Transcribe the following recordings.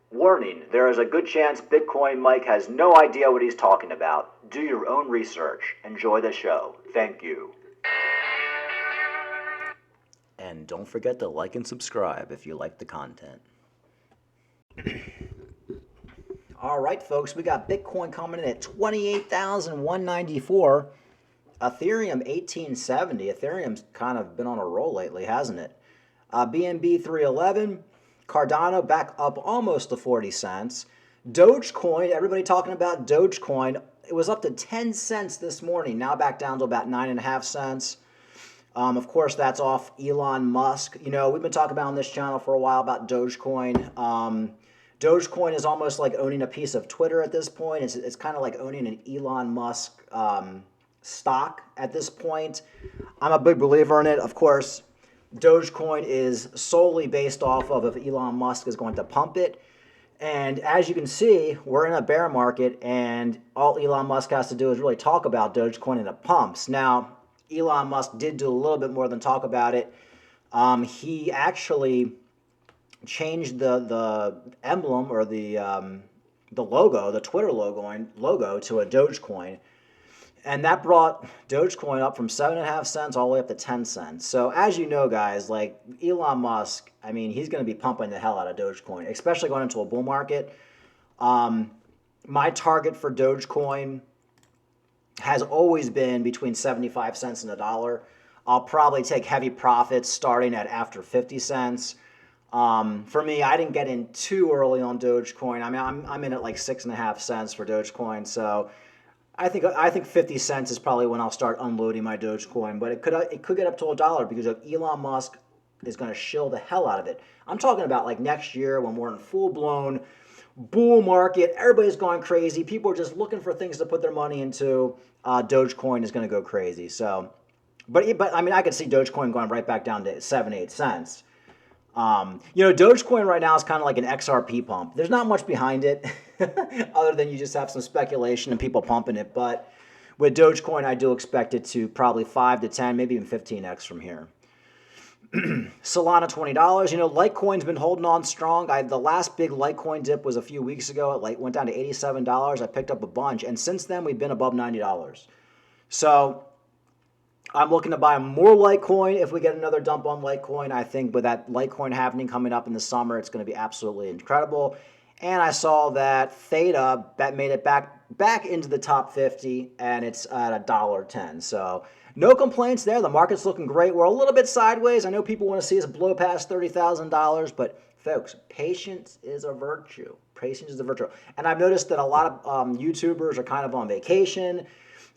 Warning, there is a good chance Bitcoin Mike has no idea what he's talking about. Do your own research. Enjoy the show. Thank you. And don't forget to like and subscribe if you like the content. All right, folks, we got Bitcoin coming in at 28,194. Ethereum 1870. Ethereum's kind of been on a roll lately, hasn't it? BNB 311. Cardano back up almost to 40 cents. Dogecoin, everybody talking about Dogecoin. It was up to 10 cents this morning, now back down to about 9.5 cents. Of course, that's off Elon Musk. You know, we've been talking about on this channel for a while about Dogecoin. Dogecoin is almost like owning a piece of Twitter at this point. It's kind of like owning an Elon Musk stock at this point. I'm a big believer in it. Of course, Dogecoin is solely based off of if Elon Musk is going to pump it. And as you can see, we're in a bear market, and all Elon Musk has to do is really talk about Dogecoin and it pumps. Now, Elon Musk did do a little bit more than talk about it. He actually changed the emblem or the logo, the Twitter logo to a Dogecoin. And that brought Dogecoin up from 7.5 cents all the way up to 10 cents. So as you know, guys, like Elon Musk, I mean, he's going to be pumping the hell out of Dogecoin, especially going into a bull market. My target for Dogecoin has always been between 75 cents and $1. I'll probably take heavy profits starting at after 50 cents. For me, I didn't get in too early on Dogecoin. I mean, I'm in at like 6.5 cents for Dogecoin. So I think 50 cents is probably when I'll start unloading my Dogecoin, but it could get up to $1 because Elon Musk is going to shill the hell out of it. I'm talking about like next year when we're in full blown bull market, everybody's going crazy. People are just looking for things to put their money into. Dogecoin is going to go crazy. So, but I mean, I could see Dogecoin going right back down to 7-8 cents. Dogecoin right now is kind of like an XRP pump. There's not much behind it other than you just have some speculation and people pumping it. But with Dogecoin, I do expect it to probably 5 to 10, maybe even 15x from here. Solana, $20. Litecoin's been holding on strong. The last big Litecoin dip was a few weeks ago. It went down to $87. I picked up a bunch. And since then, we've been above $90. So I'm looking to buy more Litecoin if we get another dump on Litecoin. I think with that Litecoin happening coming up in the summer, it's going to be absolutely incredible. And I saw that Theta made it back into the top 50, and it's at $1.10. So no complaints there. The market's looking great. We're a little bit sideways. I know people want to see us blow past $30,000, but folks, patience is a virtue. Patience is a virtue. And I've noticed that a lot of YouTubers are kind of on vacation.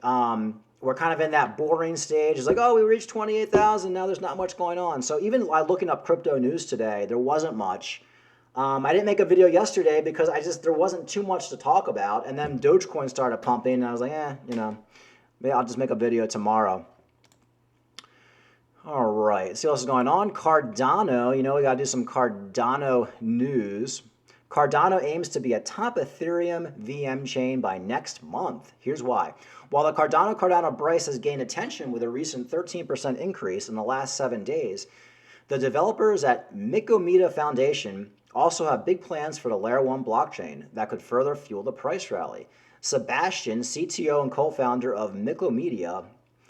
We're kind of in that boring stage. It's like, oh, we reached 28,000. Now there's not much going on. So even looking up crypto news today, there wasn't much. I didn't make a video yesterday because there wasn't too much to talk about. And then Dogecoin started pumping, and I was like, maybe I'll just make a video tomorrow. All right, let's see what else is going on. Cardano, we got to do some Cardano news. Cardano aims to be a top Ethereum VM chain by next month. Here's why. While the Cardano price has gained attention with a recent 13% increase in the last 7 days, the developers at Micometa Foundation also have big plans for the Layer 1 blockchain that could further fuel the price rally. Sebastian, CTO and co-founder of Micometa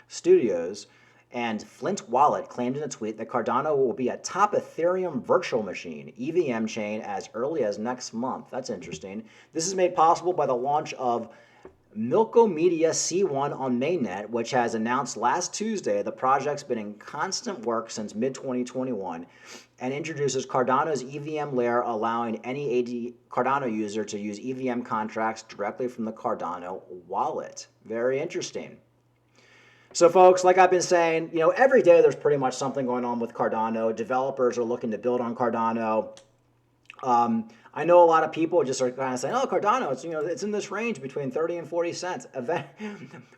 Studios, and Flint Wallet claimed in a tweet that Cardano will be a top Ethereum virtual machine, EVM chain, as early as next month. That's interesting. This is made possible by the launch of Micometa C1 on mainnet, which has announced last Tuesday the project's been in constant work since mid-2021 and introduces Cardano's EVM layer, allowing any Cardano user to use EVM contracts directly from the Cardano wallet. Very interesting. So folks, like I've been saying, every day there's pretty much something going on with Cardano. Developers are looking to build on Cardano. I know a lot of people just are kind of saying, oh, Cardano, it's in this range between 30 and 40 cents.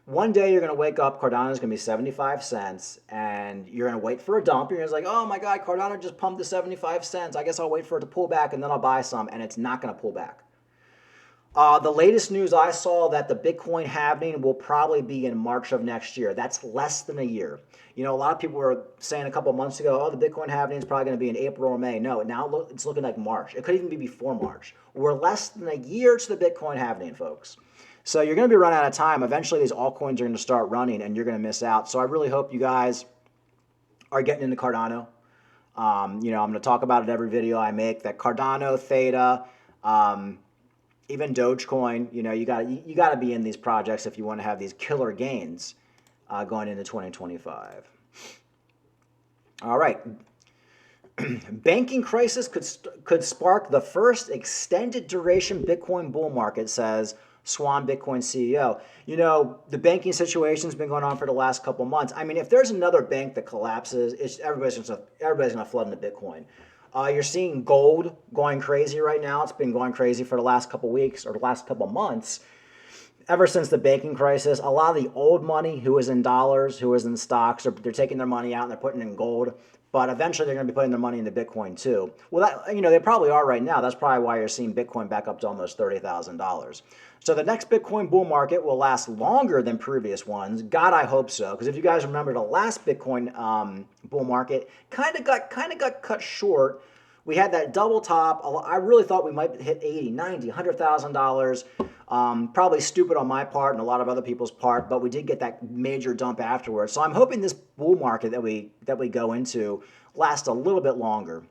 One day you're going to wake up, Cardano's going to be 75 cents, and you're going to wait for a dump. You're going to be like, oh my God, Cardano just pumped to 75 cents. I guess I'll wait for it to pull back, and then I'll buy some, and it's not going to pull back. The latest news I saw that the Bitcoin halving will probably be in March of next year. That's less than a year. You know, a lot of people were saying a couple months ago, oh, the Bitcoin halving is probably going to be in April or May. No, now it's looking like March. It could even be before March. We're less than a year to the Bitcoin halving, folks. So you're going to be running out of time. Eventually, these altcoins are going to start running, and you're going to miss out. So I really hope you guys are getting into Cardano. You know, I'm going to talk about it every video I make. That Cardano, Theta, even Dogecoin. You know, you got to be in these projects if you want to have these killer gains going into 2025. All right. Banking crisis could spark the first extended duration Bitcoin bull market, says Swan Bitcoin CEO. You know, the banking situation's been going on for the last couple months. I mean, if there's another bank that collapses, everybody's gonna flood into Bitcoin. You're seeing gold going crazy right now. It's been going crazy for the last couple weeks or the last couple months. Ever since the banking crisis, a lot of the old money who was in dollars, who was in stocks, they're taking their money out and they're putting it in gold. But eventually they're going to be putting their money into Bitcoin too. Well, that, you know, they probably are right now. That's probably why you're seeing Bitcoin back up to almost $30,000. So the next Bitcoin bull market will last longer than previous ones. God, I hope so. Because if you guys remember, the last Bitcoin bull market kind of got cut short. We had that double top. I really thought we might hit 80, 90, $100,000. Probably stupid on my part and a lot of other people's part, but we did get that major dump afterwards. So I'm hoping this bull market that we go into lasts a little bit longer.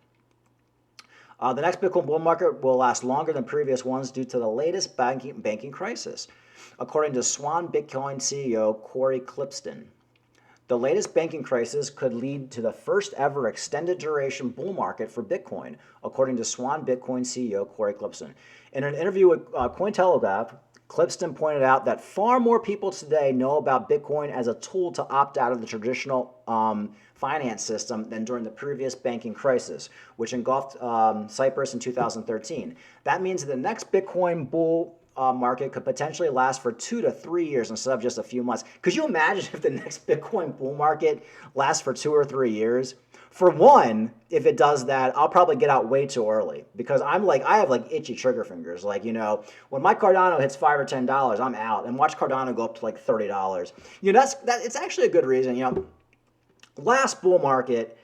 The next Bitcoin bull market will last longer than previous ones due to the latest banking crisis, according to Swan Bitcoin CEO Corey Clipston. The latest banking crisis could lead to the first ever extended duration bull market for Bitcoin, according to Swan Bitcoin CEO Corey Clipston. In an interview with Cointelegraph, Clipston pointed out that far more people today know about Bitcoin as a tool to opt out of the traditional finance system than during the previous banking crisis, which engulfed Cyprus in 2013. That means that the next Bitcoin bull market could potentially last for 2 to 3 years instead of just a few months. Could you imagine if the next Bitcoin bull market lasts for 2 or 3 years? For one, if it does that, I'll probably get out way too early because I have like itchy trigger fingers. Like, you know, when my Cardano hits $5 or $10, I'm out, and watch Cardano go up to like $30. You know, it's actually a good reason. You know, last bull market,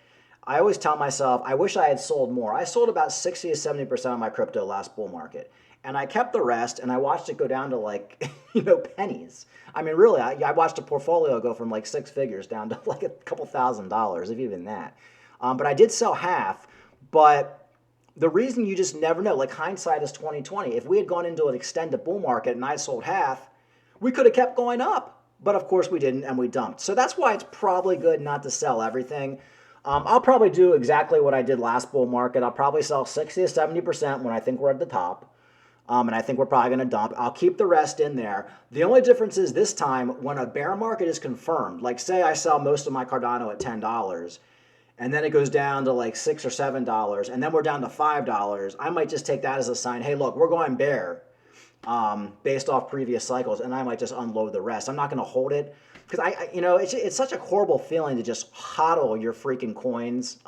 I always tell myself, I wish I had sold more. I sold about 60 to 70% of my crypto last bull market. And I kept the rest, and I watched it go down to like, you know, pennies. I mean, really, I watched a portfolio go from like 6 figures down to like a couple $1,000s, if even that. But I did sell half. But the reason you just never know, like hindsight is 2020. If we had gone into an extended bull market and I sold half, we could have kept going up. But of course we didn't, and we dumped. So that's why it's probably good not to sell everything. I'll probably do exactly what I did last bull market. I'll probably sell 60 to 70% when I think we're at the top. And I think we're probably going to dump. I'll keep the rest in there. The only difference is this time when a bear market is confirmed, like say I sell most of my Cardano at $10 and then it goes down to like $6 or $7 and then we're down to $5, I might just take that as a sign, hey, look, we're going bear based off previous cycles, and I might just unload the rest. I'm not going to hold it because you know, it's such a horrible feeling to just hodl your freaking coins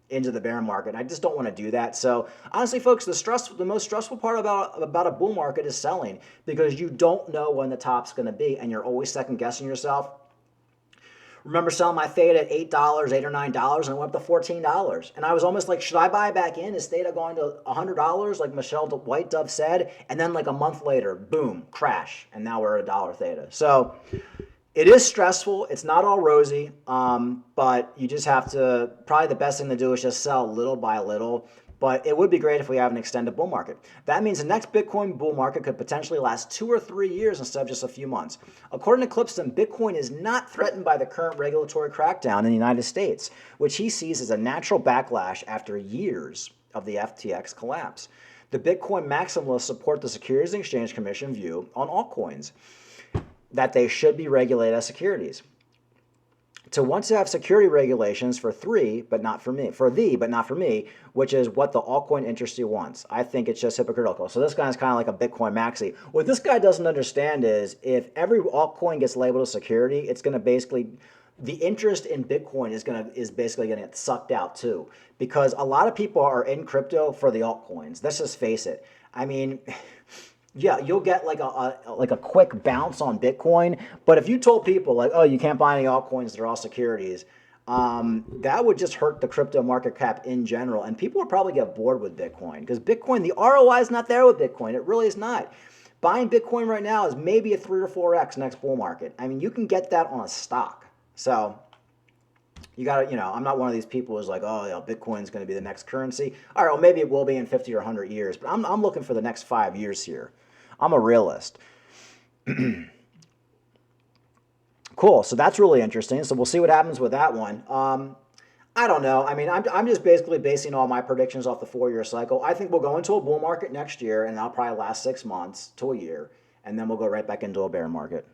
into the bear market. I just don't want to do that. So honestly, folks, the most stressful part about a bull market is selling because you don't know when the top's going to be, and you're always second guessing yourself. Remember selling my Theta at $8, $8 or $9, and it went up to $14. And I was almost like, should I buy back in? Is Theta going to $100, like Michelle White Dove said? And then like a month later, boom, crash. And now we're at $1 Theta. So it is stressful. It's not all rosy, but you just have to, probably the best thing to do is just sell little by little. But it would be great if we have an extended bull market. That means the next Bitcoin bull market could potentially last 2 or 3 years instead of just a few months. According to Clipston, Bitcoin is not threatened by the current regulatory crackdown in the United States, which he sees as a natural backlash after years of the FTX collapse. The Bitcoin maximalists support the Securities and Exchange Commission view on altcoins, that they should be regulated as securities. To want to have security regulations for thee, but not for me, which is what the altcoin industry wants. I think it's just hypocritical. So this guy is kind of like a Bitcoin maxi. What this guy doesn't understand is if every altcoin gets labeled as security, it's going to basically, the interest in Bitcoin is basically going to get sucked out too, because a lot of people are in crypto for the altcoins. Let's just face it. I mean, Yeah, you'll get like a quick bounce on Bitcoin. But if you told people like, oh, you can't buy any altcoins, they're all securities, that would just hurt the crypto market cap in general. And people would probably get bored with Bitcoin because Bitcoin, the ROI is not there with Bitcoin. It really is not. Buying Bitcoin right now is maybe a 3 or 4x next bull market. I mean, you can get that on a stock. So you got to, I'm not one of these people who's like, oh, Bitcoin's going to be the next currency. All right, well, maybe it will be in 50 or 100 years, but I'm looking for the next 5 years here. I'm a realist. Cool. So that's really interesting. So we'll see what happens with that one. I don't know. I mean, I'm just basically basing all my predictions off the 4 year cycle. I think we'll go into a bull market next year, and that'll probably last 6 months to a year, and then we'll go right back into a bear market.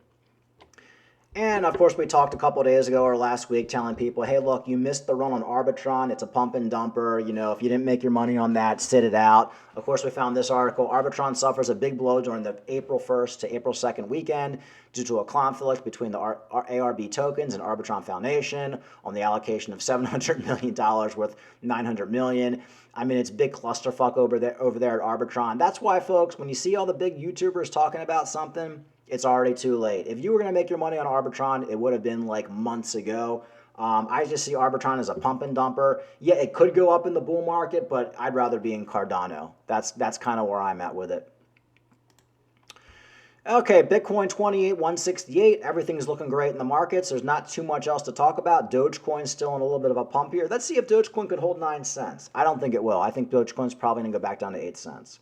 And of course, we talked a couple of days ago or last week telling people, hey, look, you missed the run on Arbitron. It's a pump and dumper. If you didn't make your money on that, sit it out. Of course, we found this article. Arbitron suffers a big blow during the April 1st to April 2nd weekend due to a conflict between the ARB tokens and Arbitron Foundation on the allocation of $700 million worth $900 million. I mean, it's a big clusterfuck over there at Arbitron. That's why, folks, when you see all the big YouTubers talking about something, it's already too late. If you were going to make your money on Arbitron, it would have been like months ago. I just see Arbitron as a pump and dumper. Yeah, it could go up in the bull market, but I'd rather be in Cardano. That's kind of where I'm at with it. Okay, Bitcoin 28,168. Everything's looking great in the markets. There's not too much else to talk about. Dogecoin's still in a little bit of a pump here. Let's see if Dogecoin could hold 9 cents. I don't think it will. I think Dogecoin's probably going to go back down to 8 cents.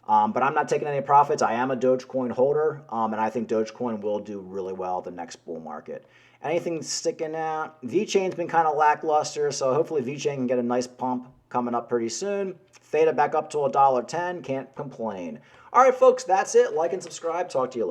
But I'm not taking any profits. I am a Dogecoin holder, and I think Dogecoin will do really well the next bull market. Anything sticking out? VeChain's been kind of lackluster, so hopefully VeChain can get a nice pump coming up pretty soon. Theta back up to $1.10. Can't complain. All right, folks, that's it. Like and subscribe. Talk to you later.